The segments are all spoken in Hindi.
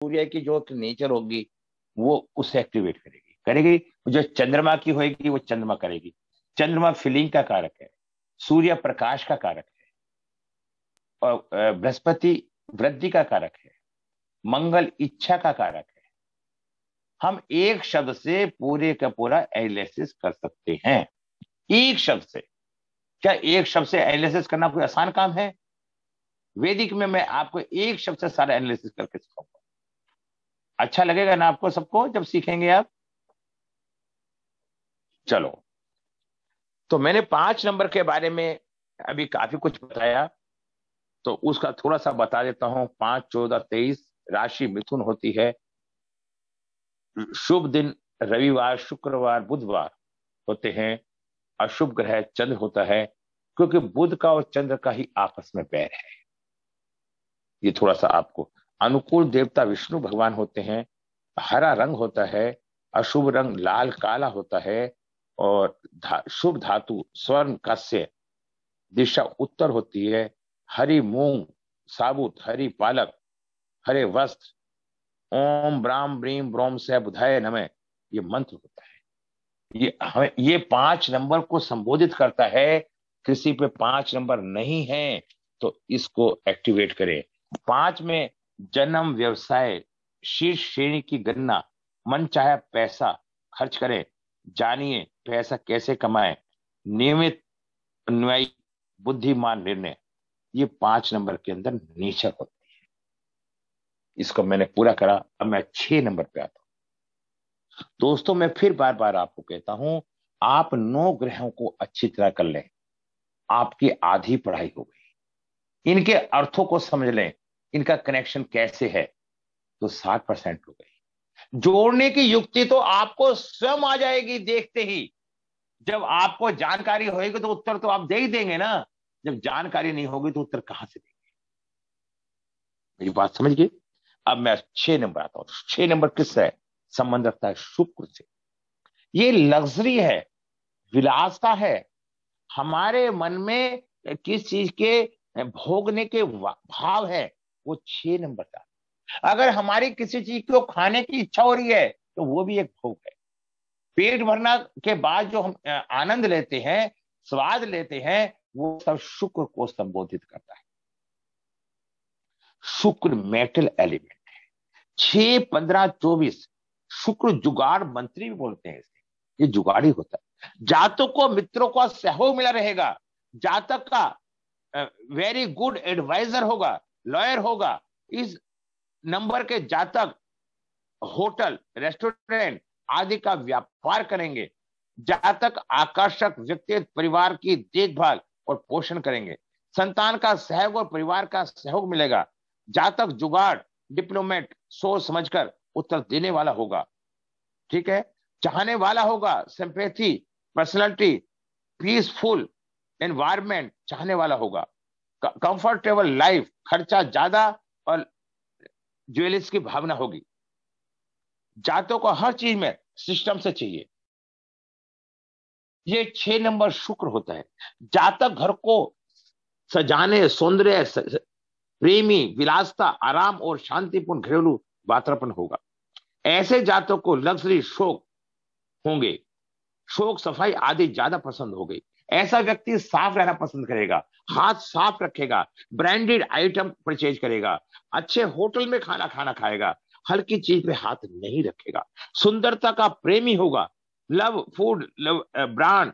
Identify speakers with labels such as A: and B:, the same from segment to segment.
A: सूर्य की जो नेचर होगी वो उसे एक्टिवेट करेगी करेगी। जो चंद्रमा की होगी वो चंद्रमा करेगी। चंद्रमा फीलिंग का कारक है, सूर्य प्रकाश का कारक है, और बृहस्पति वृद्धि का कारक है, मंगल इच्छा का कारक है। हम एक शब्द से पूरे का पूरा एनालिसिस कर सकते हैं। एक शब्द से। क्या एक शब्द से एनालिसिस करना कोई आसान काम है? वैदिक में मैं आपको एक शब्द से सारा एनालिसिस करके सिखाऊंगा। अच्छा लगेगा ना आपको सबको जब सीखेंगे आप? चलो, तो मैंने 5 नंबर के बारे में अभी काफी कुछ बताया, तो उसका थोड़ा सा बता देता हूं। 5, 14, 23 राशि मिथुन होती है। शुभ दिन रविवार, शुक्रवार, बुधवार होते हैं। अशुभ ग्रह चंद्र होता है, क्योंकि बुध का और चंद्र का ही आपस में बैर है। ये थोड़ा सा आपको। अनुकूल देवता विष्णु भगवान होते हैं। हरा रंग होता है। अशुभ रंग लाल काला होता है। और शुभ धातु स्वर्ण कांस्य। दिशा उत्तर होती है। हरी मूंग, साबुत हरी पालक, हरे वस्त्र। ओम ब्राम ब्रीम ब्रोम से बुधाय नमः, ये मंत्र होता है। ये 5 नंबर को संबोधित करता है। किसी पे 5 नंबर नहीं है तो इसको एक्टिवेट करें। 5 में जन्म, व्यवसाय, शीर्ष श्रेणी की गणना, मन चाहे पैसा खर्च करें, जानिए पैसा कैसे कमाएं, नियमित, अन्यायी, बुद्धिमान निर्णय, ये 5 नंबर के अंदर नेचर होती है। इसको मैंने पूरा करा। अब मैं 6 नंबर पे आता हूं। दोस्तों, मैं फिर बार बार आपको कहता हूं, आप 9 ग्रहों को अच्छी तरह कर लें, आपकी आधी पढ़ाई हो गई। इनके अर्थों को समझ लें, इनका कनेक्शन कैसे है, तो 60% हो गई। जोड़ने की युक्ति तो आपको स्वयं आ जाएगी देखते ही। जब आपको जानकारी होगी तो उत्तर तो आप दे ही देंगे ना। जब जानकारी नहीं होगी तो उत्तर कहां से देंगे? मेरी बात समझ गए? अब मैं 6 नंबर आता हूं। 6 नंबर किससे संबंध रखता है? शुक्र से। ये लग्जरी है, विलासता है। हमारे मन में किस चीज के भोगने के भाव है, वो 6 नंबर का। अगर हमारी किसी चीज को खाने की इच्छा हो रही है तो वो भी एक भोग है। पेट भरना के बाद जो हम आनंद लेते हैं, स्वाद लेते हैं, वो सब शुक्र को संबोधित करता है। शुक्र मेटल एलिमेंट है। 6, 15, 24 शुक्र जुगाड़ मंत्री भी बोलते हैं इसे। ये जुगाड़ी होता है। जातक को मित्रों का सहयोग मिला रहेगा। जातक का वेरी गुड एडवाइजर होगा, लॉयर होगा। इस नंबर के जातक होटल, रेस्टोरेंट आदि का व्यापार करेंगे। जातक आकर्षक व्यक्तिगत परिवार की देखभाल और पोषण करेंगे। संतान का सहयोग और परिवार का सहयोग मिलेगा। जातक जुगाड़, डिप्लोमेट, सोच समझकर उत्तर देने वाला होगा। ठीक है। चाहने वाला होगा, सिंपैथी, पर्सनालिटी, पीसफुल एनवायरमेंट चाहने वाला होगा। कंफर्टेबल लाइफ, खर्चा ज्यादा और ज्वेलर्स की भावना होगी। जातों को हर चीज में सिस्टम से चाहिए। ये 6 नंबर शुक्र होता है। जातक घर को सजाने, सौंदर्य, प्रेमी, विलासता, आराम और शांतिपूर्ण घरेलू वातावरण होगा। ऐसे जातकों को लग्जरी शौक होंगे, शौक सफाई आदि ज्यादा पसंद हो गई। ऐसा व्यक्ति साफ रहना पसंद करेगा, हाथ साफ रखेगा, ब्रांडेड आइटम परचेज करेगा, अच्छे होटल में खाना खाना खाएगा, हल्की चीज पे हाथ नहीं रखेगा। सुंदरता का प्रेमी होगा, love food, love brand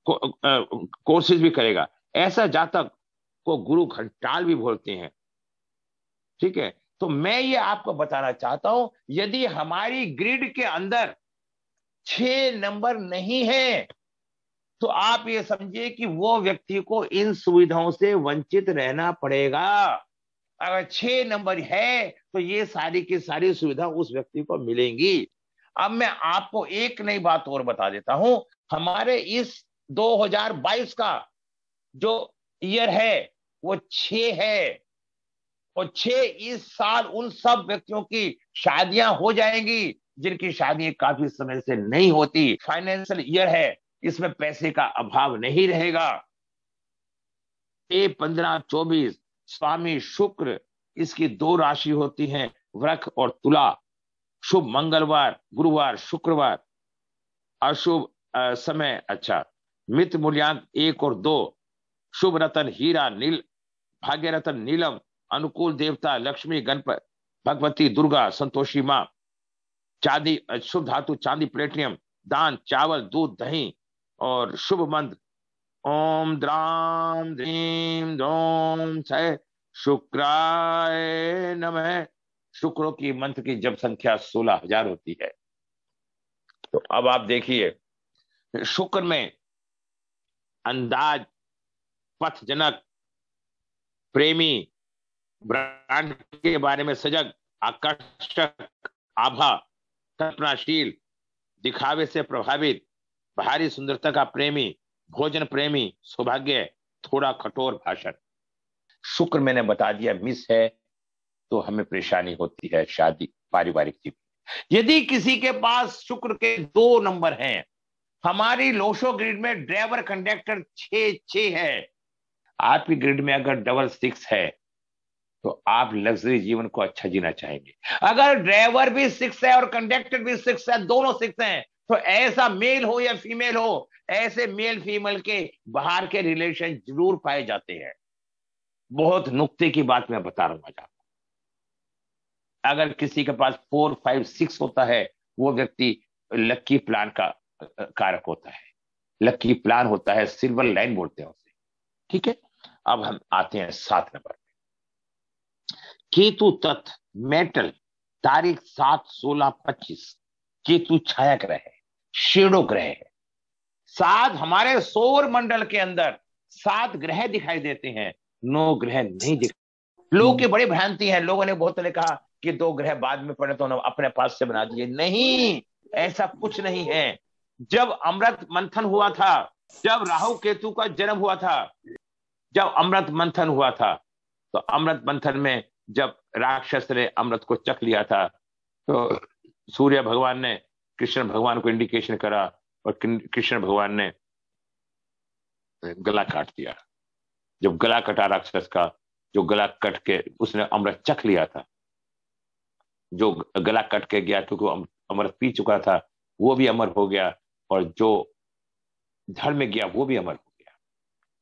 A: courses भी करेगा। ऐसा जातक को गुरु घंटाल भी बोलते हैं। ठीक है। तो मैं ये आपको बताना चाहता हूं, यदि हमारी ग्रिड के अंदर 6 नंबर नहीं है तो आप ये समझिए कि वो व्यक्ति को इन सुविधाओं से वंचित रहना पड़ेगा। अगर 6 नंबर है तो ये सारी की सारी सुविधा उस व्यक्ति को मिलेंगी। अब मैं आपको एक नई बात और बता देता हूं। हमारे इस 2022 का जो ईयर है वो 6 है। और 6 इस साल उन सब व्यक्तियों की शादियां हो जाएंगी जिनकी शादी काफी समय से नहीं होती। फाइनेंशियल ईयर है, इसमें पैसे का अभाव नहीं रहेगा। 15, 24 स्वामी शुक्र, इसकी 2 राशि होती हैं, वृक और तुला। शुभ मंगलवार, गुरुवार, शुक्रवार। अशुभ समय, अच्छा, मित्र मूल्यांक 1 और 2। शुभ रतन हीरा, नील, भाग्य रतन नीलम। अनुकूल देवता लक्ष्मी, गणपति, भगवती दुर्गा, संतोषी मां। चांदी, शुभ धातु चांदी प्लेटिनियम। दान चावल, दूध, दही। और शुभ मंत्र ओम द्राम द्रीम द्रोम छय शुक्राय नमः। शुक्रों की मंत्र की जब संख्या 16,000 होती है। तो अब आप देखिए, शुक्र में अंदाज, पथजनक, प्रेमी, ब्रांड के बारे में सजग, आकर्षक, आभा, कल्पनाशील, दिखावे से प्रभावित, भारी सुंदरता का प्रेमी, भोजन प्रेमी, सौभाग्य, थोड़ा कठोर भाषण। शुक्र मैंने बता दिया मिस है तो हमें परेशानी होती है शादी, पारिवारिक जीवन। यदि किसी के पास शुक्र के 2 नंबर हैं, हमारी लोशो ग्रिड में ड्राइवर कंडक्टर 6 है, आपकी ग्रिड में अगर 6 है तो आप लग्जरी जीवन को अच्छा जीना चाहेंगे। अगर ड्राइवर भी 6 है और कंडक्टर भी 6 है, दोनों 6 हैं, तो ऐसा मेल हो या फीमेल हो, ऐसे मेल फीमेल के बाहर के रिलेशन जरूर पाए जाते हैं। बहुत नुक्ते की बात मैं बता रहा हूं आज आपको। अगर किसी के पास 4, 5, 6 होता है, वो व्यक्ति लक्की प्लान का कारक होता है। लक्की प्लान होता है, सिल्वर लाइन बोलते हैं उसे। ठीक है, अब हम आते हैं 7 नंबर। केतु तत्व मेटल, तारीख 7/16/25। केतु छाया ग्रह है, शेडो ग्रह है। 7 हमारे सौर मंडल के अंदर 7 ग्रह दिखाई देते हैं, 9 ग्रह नहीं दिखाई। लोगों की बड़ी भ्रांति है, लोगों ने बहुत ने कहा कि 2 ग्रह बाद में पड़े तो उन्होंने अपने पास से बना दिए। नहीं, ऐसा कुछ नहीं है। जब अमृत मंथन हुआ था, जब राहु केतु का जन्म हुआ था, जब अमृत मंथन हुआ था, तो अमृत मंथन में जब राक्षस ने अमृत को चख लिया था, तो सूर्य भगवान ने कृष्ण भगवान को इंडिकेशन करा और कृष्ण भगवान ने गला काट दिया। जब गला कटा राक्षस का, जो गला कट के उसने अमृत चख लिया था, जो गला कट के गया क्योंकि अमृत पी चुका था, वो भी अमर हो गया, और जो धड़ में गया वो भी अमर हो गया।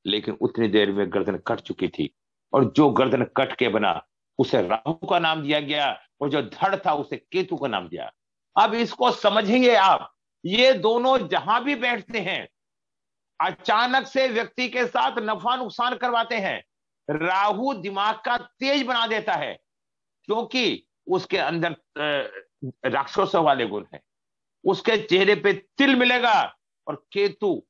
A: लेकिन उतनी देर में गर्दन कट चुकी थी, और जो गर्दन कट के बना उसे राहु का नाम दिया गया, और जो धड़ था उसे केतु का नाम दिया। अब इसको समझेंगे आप, ये दोनों जहां भी बैठते हैं अचानक से व्यक्ति के साथ नफा नुकसान करवाते हैं। राहु दिमाग का तेज बना देता है, क्योंकि उसके अंदर राक्षसों वाले गुण हैं। उसके चेहरे पे तिल मिलेगा, और केतु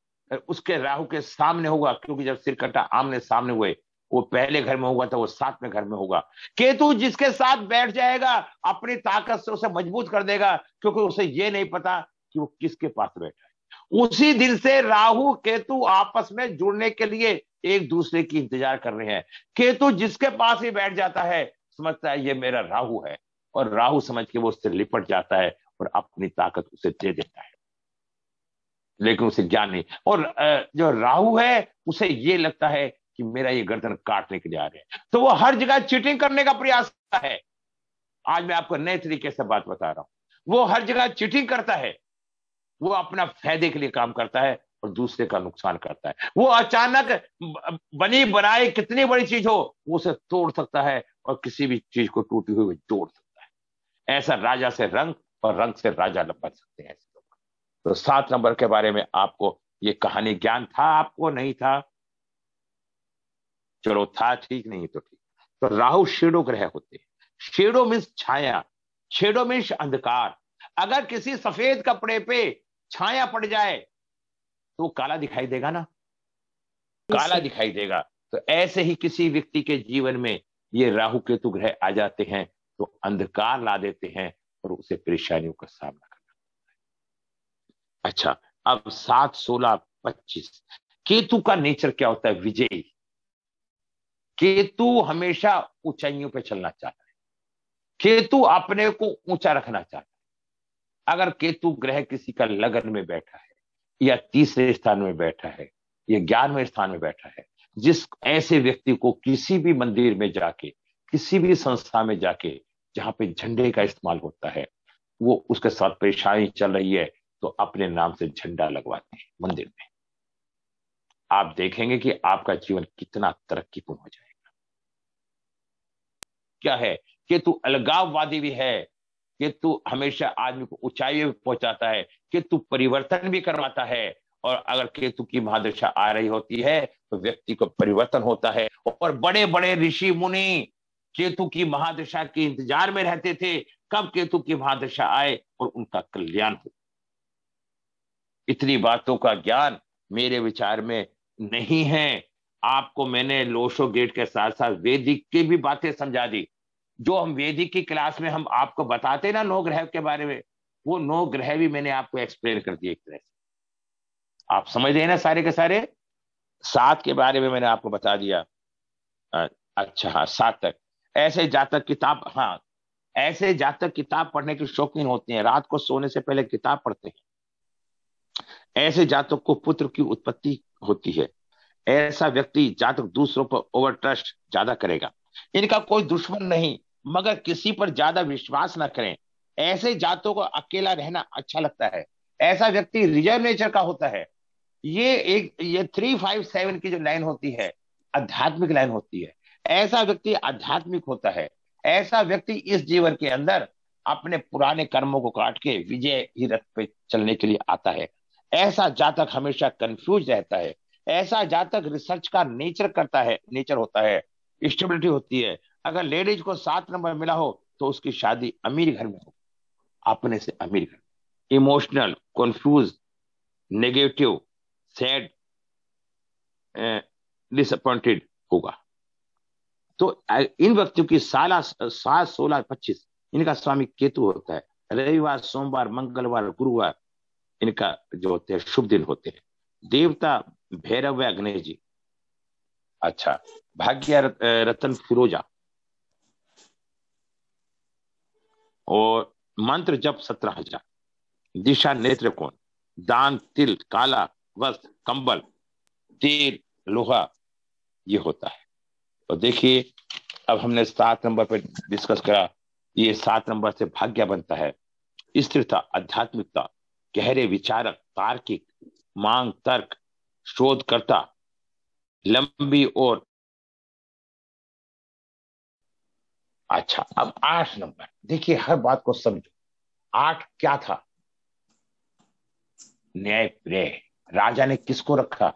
A: उसके राहु के सामने होगा, क्योंकि जब सिर कटा आमने सामने हुए, वो पहले घर में हुआ था, वो 7वें घर में होगा। केतु जिसके साथ बैठ जाएगा अपनी ताकत से उसे मजबूत कर देगा, क्योंकि उसे ये नहीं पता कि वो किसके पास बैठा है। उसी दिन से राहु केतु आपस में जुड़ने के लिए एक दूसरे की इंतजार कर रहे हैं। केतु जिसके पास ही बैठ जाता है समझता है ये मेरा राहु है, और राहु समझ के वो उससे लिपट जाता है और अपनी ताकत उसे दे देता है, लेकिन उसे ज्ञान नहीं। और जो राहु है उसे ये लगता है कि मेरा ये गर्दन काटने के लिए आ रहे हैं, तो वो हर जगह चीटिंग करने का प्रयास करता है। आज मैं आपको नए तरीके से बात बता रहा हूं। वो हर जगह चीटिंग करता है, वो अपना फायदे के लिए काम करता है और दूसरे का नुकसान करता है। वो अचानक बनी बनाई कितनी बड़ी चीज हो, वो उसे तोड़ सकता है, और किसी भी चीज को टूटी हुई जोड़ सकता है। ऐसा राजा से रंग और रंग से राजा बन सकते हैं ऐसे लोग। तो 7 नंबर के बारे में आपको ये कहानी ज्ञान था, आपको नहीं था? चलो था, ठीक, नहीं तो ठीक। तो राहु शेडो ग्रह होते हैं। शेडो मीन्स छाया, शेडो मीन्स अंधकार। अगर किसी सफेद कपड़े पे छाया पड़ जाए तो काला दिखाई देगा ना, काला दिखाई देगा। तो ऐसे ही किसी व्यक्ति के जीवन में ये राहु केतु ग्रह आ जाते हैं तो अंधकार ला देते हैं और उसे परेशानियों का सामना करना पड़ता है। अच्छा, अब 7/16/25 केतु का नेचर क्या होता है? विजयी। केतु हमेशा ऊंचाइयों पे चलना चाहता है, केतु अपने को ऊंचा रखना चाहता है। अगर केतु ग्रह किसी का लगन में बैठा है, या तीसरे स्थान में बैठा है, या 11वें स्थान में बैठा है, जिस ऐसे व्यक्ति को किसी भी मंदिर में जाके, किसी भी संस्था में जाके जहां पे झंडे का इस्तेमाल होता है, वो उसके साथ परेशानी चल रही है तो अपने नाम से झंडा लगवाते हैं मंदिर में। आप देखेंगे कि आपका जीवन कितना तरक्कीपूर्ण हो जाएगा। क्या है कि तू अलगाववादी भी है, कि तू हमेशा आदमी को ऊंचाई पे पहुंचाता है, कि तू परिवर्तन भी करवाता है। और अगर केतु की महादशा आ रही होती है तो व्यक्ति को परिवर्तन होता है। और बड़े बड़े ऋषि मुनि केतु की महादशा के इंतजार में रहते थे, कब केतु की महादशा आए और उनका कल्याण हो। इतनी बातों का ज्ञान मेरे विचार में नहीं है। आपको मैंने लोशो गेट के साथ साथ वैदिक की भी बातें समझा दी। जो हम वैदिक की क्लास में हम आपको बताते ना नौ ग्रह के बारे में, वो नौ ग्रह भी मैंने आपको एक्सप्लेन कर दिए एक तरह से। आप समझ रहे हैं ना सारे के सारे। सात के बारे में मैंने आपको बता दिया। अच्छा हाँ, सात तक। ऐसे जातक किताब, हाँ, ऐसे जातक किताब पढ़ने के शौकीन होते हैं, रात को सोने से पहले किताब पढ़ते हैं। ऐसे जातक को पुत्र की उत्पत्ति होती है। ऐसा व्यक्ति जातक दूसरों पर ओवर ट्रस्ट ज्यादा करेगा। इनका कोई दुश्मन नहीं, मगर किसी पर ज्यादा विश्वास ना करें। ऐसे जातकों को अकेला रहना अच्छा लगता है। ऐसा व्यक्ति रिजर्व नेचर का होता है। ये 357 की जो लाइन होती है, आध्यात्मिक लाइन होती है। ऐसा व्यक्ति आध्यात्मिक होता है। ऐसा व्यक्ति इस जीवन के अंदर अपने पुराने कर्मों को काट के विजय ही रथ पे चलने के लिए आता है। ऐसा जातक हमेशा कंफ्यूज रहता है। ऐसा जातक रिसर्च का नेचर होता है, स्टेबिलिटी होती है। अगर लेडीज को 7 नंबर मिला हो तो उसकी शादी अमीर घर में हो, अपने से अमीर घर में। Emotional, confuse, negative, sad, disappointed होगा। तो इन व्यक्तियों की 7, 16, 25 इनका स्वामी केतु होता है। रविवार, सोमवार, मंगलवार, गुरुवार इनका जो होते हैं शुभ दिन होते हैं। देवता भैरव व गणेश जी। अच्छा, भाग्य रतन फिरोजा। और मंत्र जप 17,000। दिशा नेत्र कोण। दान तिल, काला वस्त्र, कंबल, तीर, लोहा, ये होता है। तो देखिए, अब हमने 7 नंबर पे डिस्कस करा। ये 7 नंबर से भाग्य बनता है। स्थिरता, आध्यात्मिकता, गहरे विचारक, तार्किक, मांग, तर्क, शोधकर्ता, लंबी और। अच्छा, अब 8 नंबर देखिए, हर बात को समझो। 8 क्या था? न्याय प्रिय। राजा ने किसको रखा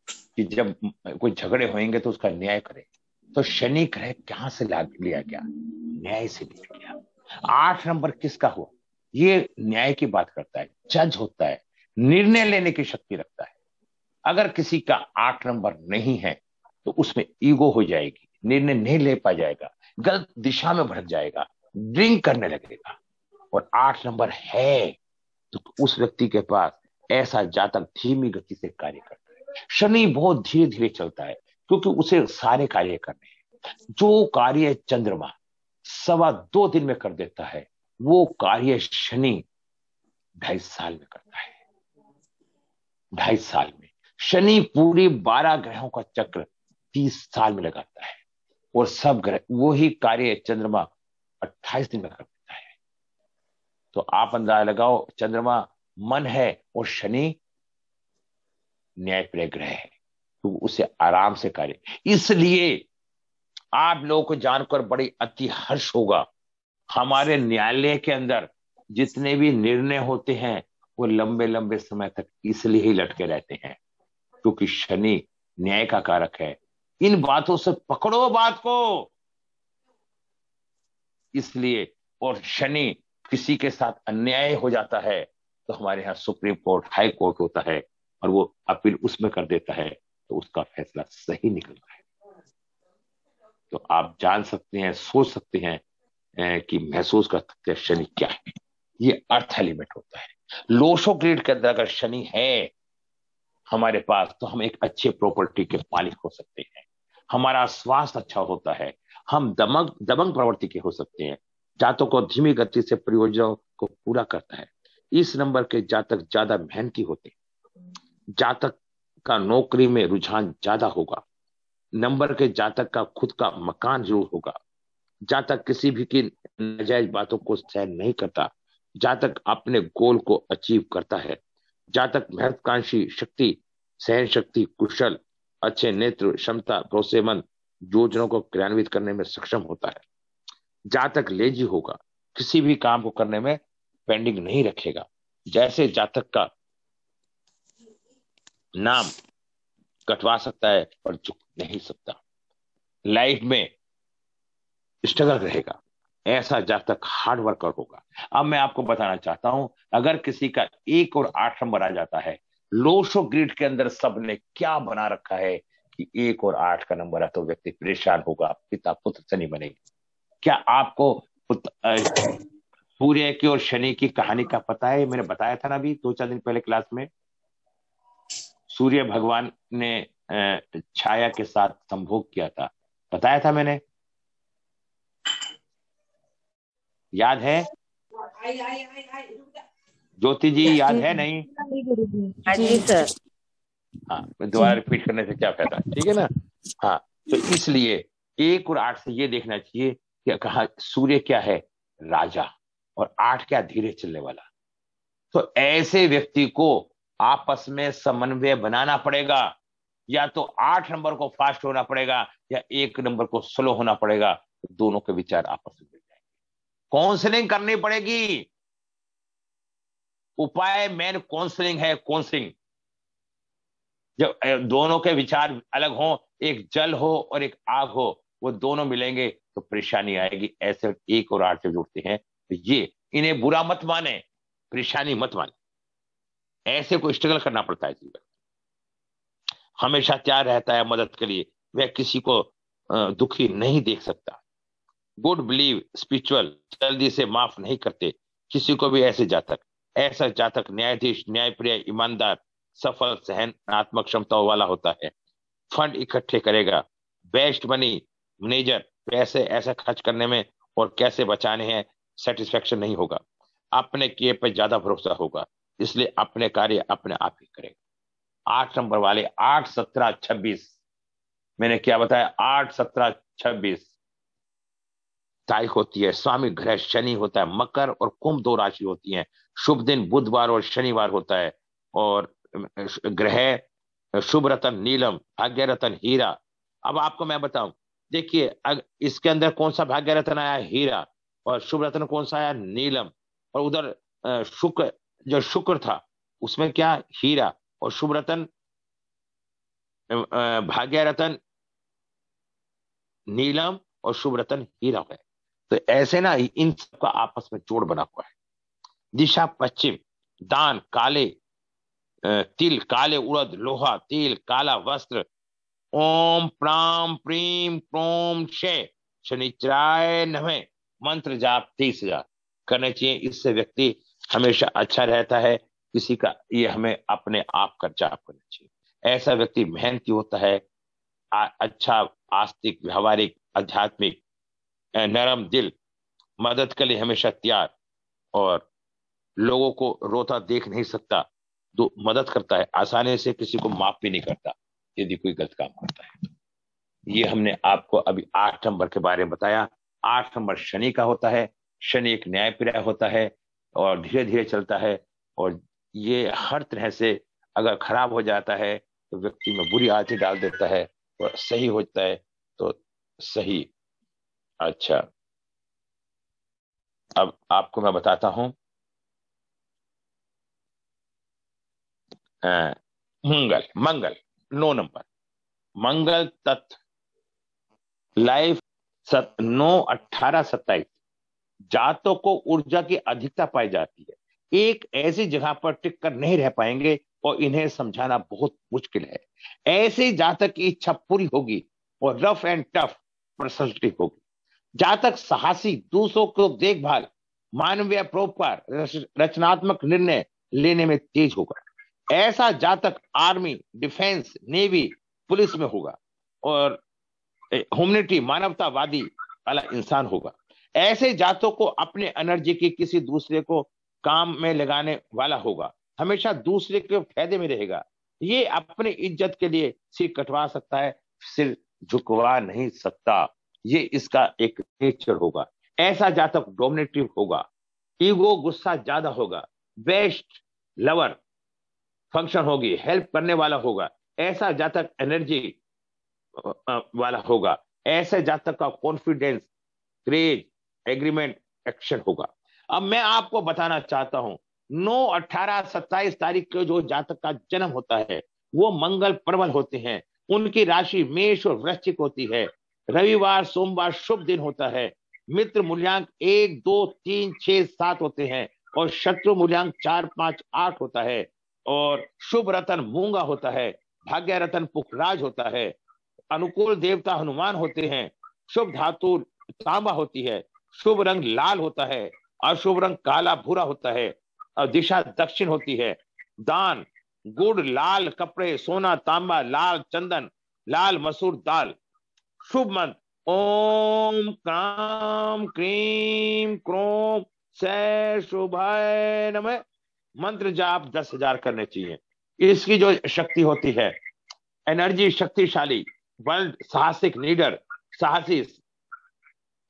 A: कि जब कोई झगड़े होंगे तो उसका न्याय करे? तो शनि ग्रह कहां से लिया गया? न्याय से लिया गया। 8 नंबर किसका हुआ? ये न्याय की बात करता है, जज होता है, निर्णय लेने की शक्ति रखता है। अगर किसी का 8 नंबर नहीं है तो उसमें ईगो हो जाएगी, निर्णय नहीं ले पा जाएगा, गलत दिशा में भटक जाएगा, ड्रिंक करने लगेगा। और 8 नंबर है तो उस व्यक्ति के पास ऐसा जातक धीमी गति से कार्य करता है। शनि बहुत धीरे धीरे चलता है क्योंकि उसे सारे कार्य करने हैं। जो कार्य चंद्रमा 2.25 दिन में कर देता है, वो कार्य शनि 2.5 साल में करता है। 2.5 साल में शनि पूरी 12 ग्रहों का चक्र 30 साल में लगाता है। और सब ग्रह वही कार्य चंद्रमा 28 दिन में कर देता है। तो आप अंदाजा लगाओ, चंद्रमा मन है और शनि न्यायप्रिय ग्रह है, तो उसे आराम से कार्य। इसलिए आप लोगों को जानकर बड़ी अति हर्ष होगा, हमारे न्यायालय के अंदर जितने भी निर्णय होते हैं वो लंबे लंबे समय तक इसलिए ही लटके रहते हैं क्योंकि शनि न्याय का कारक है। इन बातों से पकड़ो बात को। इसलिए, और शनि किसी के साथ अन्याय हो जाता है तो हमारे यहाँ सुप्रीम कोर्ट, हाई कोर्ट होता है और वो अपील उसमें कर देता है तो उसका फैसला सही निकलता है। तो आप जान सकते हैं, सोच सकते हैं कि महसूस कर सकते हैं शनि क्या है। ये अर्थ एलिमेंट होता है। लोशो ग्रेड के अंदर अगर शनि है हमारे पास तो हम एक अच्छे प्रॉपर्टी के मालिक हो सकते हैं, हमारा स्वास्थ्य अच्छा होता है, हम दबंग प्रवृत्ति के हो सकते हैं। जातकों को धीमी गति से परियोजनाओं को पूरा करता है। इस नंबर के जातक ज्यादा मेहनती होते हैं। जातक का नौकरी में रुझान ज्यादा होगा। नंबर के जातक का खुद का मकान जरूर होगा। जातक किसी भी की नाजायज बातों को सहन नहीं करता, जातक अपने गोल को अचीव करता है, जातक महत्वाकांक्षी, शक्ति, सहन शक्ति, कुशल, अच्छे नेत्र, क्षमता, भरोसेमंद, योजनाओं को क्रियान्वित करने में सक्षम होता है, जातक लेजी होगा, किसी भी काम को करने में पेंडिंग नहीं रखेगा, जैसे जातक का नाम कटवा सकता है पर झुक नहीं सकता, लाइफ में स्ट्रगल रहेगा, ऐसा जातक हार्ड वर्कर होगा। अब मैं आपको बताना चाहता हूं, अगर किसी का 1 और 8 नंबर आ जाता है, लोशो ग्रिड के अंदर सबने क्या बना रखा है कि 1 और 8 का नंबर है तो व्यक्ति परेशान होगा, पिता पुत्र से नहीं बनेगा। क्या आपको सूर्य की और शनि की कहानी का पता है? मैंने बताया था ना अभी 2-4 दिन पहले क्लास में, सूर्य भगवान ने छाया के साथ संभोग किया था, बताया था मैंने, याद है? ज्योति जी याद है नहीं?
B: हाँ जी सर।
A: हाँ, मैं दोबारा रिपीट करने से क्या फायदा, ठीक है ना। हाँ, तो इसलिए 1 और 8 से ये देखना चाहिए कि कहा सूर्य क्या है, राजा, और 8 क्या, धीरे चलने वाला। तो ऐसे व्यक्ति को आपस में समन्वय बनाना पड़ेगा, या तो 8 नंबर को फास्ट होना पड़ेगा या 1 नंबर को स्लो होना पड़ेगा, तो दोनों के विचार आपस में मिल जाएंगे। काउंसलिंग करनी पड़ेगी, उपाय मेन काउंसलिंग है, काउंसलिंग। जब दोनों के विचार अलग हो, एक जल हो और एक आग हो, वो दोनों मिलेंगे तो परेशानी आएगी। ऐसे 1 और 8 से जुड़ते हैं तो ये, इन्हें बुरा मत माने, परेशानी मत माने, ऐसे को स्ट्रगल करना पड़ता है जीवन, हमेशा तैयार रहता है मदद के लिए, वह किसी को दुखी नहीं देख सकता, गुड बिलीव, स्पिरिचुअल, जल्दी से माफ नहीं करते किसी को भी। ऐसा जातक न्यायाधीश, न्यायप्रिय, ईमानदार, सफल, सहनात्मक क्षमताओं वाला होता है, फंड इकट्ठे करेगा, बेस्ट मनी मैनेजर, पैसे ऐसे खर्च करने में और कैसे बचाने हैं सेटिस्फेक्शन नहीं होगा, अपने किए पे ज्यादा भरोसा होगा, इसलिए अपने कार्य अपने आप ही करेगा। 8 नंबर वाले 8, 17, 26, मैंने क्या बताया, 8, 17, 26 तारीख होती है, स्वामी ग्रह शनि होता है, मकर और कुंभ 2 राशि होती हैं, शुभ दिन बुधवार और शनिवार होता है, और ग्रह शुभ रतन नीलम, भाग्य रतन हीरा। अब आपको मैं बताऊं, देखिए इसके अंदर कौन सा भाग्य रतन आया, हीरा, और शुभ रतन कौन सा आया, नीलम, और उधर शुक्र, जो शुक्र था उसमें क्या, हीरा, और शुभ रतन भाग्य रतन नीलम, और शुभ रतन हीरा है। तो ऐसे ना इन सबका आपस में जोड़ बना हुआ है। दिशा पश्चिम, दान काले तिल, काले उड़द, लोहा, तिल, काला वस्त्र, ओम प्राम प्रीम प्रोम शे शनिचराय नमः, मंत्र जाप 30,000 करने चाहिए। इससे व्यक्ति हमेशा अच्छा रहता है। किसी का ये हमें अपने आप का जाप करना चाहिए। ऐसा व्यक्ति मेहनती होता है, अच्छा, आस्तिक, व्यवहारिक, आध्यात्मिक, नरम दिल, मदद के लिए हमेशा तैयार, और लोगों को रोता देख नहीं सकता, तो मदद करता है, आसानी से किसी को माफ भी नहीं करता यदि कोई गलत काम करता है। ये हमने आपको अभी 8 नंबर के बारे में बताया। 8 नंबर शनि का होता है, शनि एक न्यायप्रिय होता है और धीरे धीरे चलता है, और ये हर तरह से अगर खराब हो जाता है तो व्यक्ति में बुरी आदतें डाल देता है, और सही होता है तो सही। अच्छा, अब आपको मैं बताता हूं, मंगल, मंगल 9 नंबर, मंगल तत्व, लाइफ 9, 18, 27 जातों को ऊर्जा की अधिकता पाई जाती है, एक ऐसी जगह पर टिक कर नहीं रह पाएंगे और इन्हें समझाना बहुत मुश्किल है। ऐसे जातक की इच्छा पूरी होगी और रफ एंड टफ पर्सनैलिटी होगी। जातक साहसी, दूसरों को देखभाल, मानवीय परोपकार, रचनात्मक निर्णय लेने में तेज होगा। ऐसा जातक आर्मी, डिफेंस, नेवी, पुलिस में होगा, और ह्यूमैनिटी, मानवतावादी वाला इंसान होगा। ऐसे जातों को अपने एनर्जी की किसी दूसरे को काम में लगाने वाला होगा, हमेशा दूसरे के फायदे में रहेगा। ये अपनी इज्जत के लिए सिर कटवा सकता है, सिर झुकवा नहीं सकता, ये इसका एक नेचर होगा। ऐसा जातक डोमिनेटिव होगा, ईगो गुस्सा ज्यादा होगा, बेस्ट लवर फंक्शन होगी, हेल्प करने वाला होगा, ऐसा जातक एनर्जी वाला होगा, ऐसे जातक का कॉन्फिडेंस, क्रेज, एग्रीमेंट, एक्शन होगा। अब मैं आपको बताना चाहता हूं, 9, 18, 27 तारीख को जो जातक का जन्म होता है वो मंगल प्रबल होते हैं, उनकी राशि मेष और वृश्चिक होती है, रविवार सोमवार शुभ दिन होता है, मित्र मूल्यांक 1, 2, 3, 6, 7 होते हैं और शत्रु मूल्यांक 4, 5, 8 होता है, और शुभ रतन मूंगा होता है, भाग्य रतन पुखराज होता है, अनुकूल देवता हनुमान होते हैं, शुभ धातु तांबा होती है, शुभ रंग लाल होता है, अशुभ रंग काला भूरा होता है, और दिशा दक्षिण होती है। दान गुड़, लाल कपड़े, सोना तांबा, लाल चंदन, लाल मसूर दाल। शुभ मंत्र ओम क्राम क्रीम क्रोम से शुभाय नमः। मंत्र जाप 10,000 करने चाहिए। इसकी जो शक्ति होती है, एनर्जी शक्तिशाली, वर्ल्ड साहसिक लीडर, साहसी,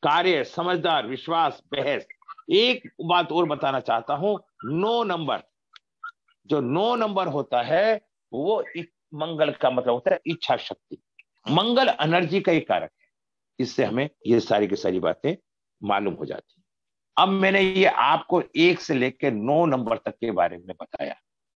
A: कार्य, समझदार, विश्वास, बहस। एक बात और बताना चाहता हूं, 9 नंबर, जो 9 नंबर होता है वो मंगल का मतलब होता है इच्छा शक्ति। मंगल एनर्जी का ही कारक है, इससे हमें ये सारी की सारी बातें मालूम हो जाती है। अब मैंने ये आपको 1 से लेकर 9 नंबर तक के बारे में बताया।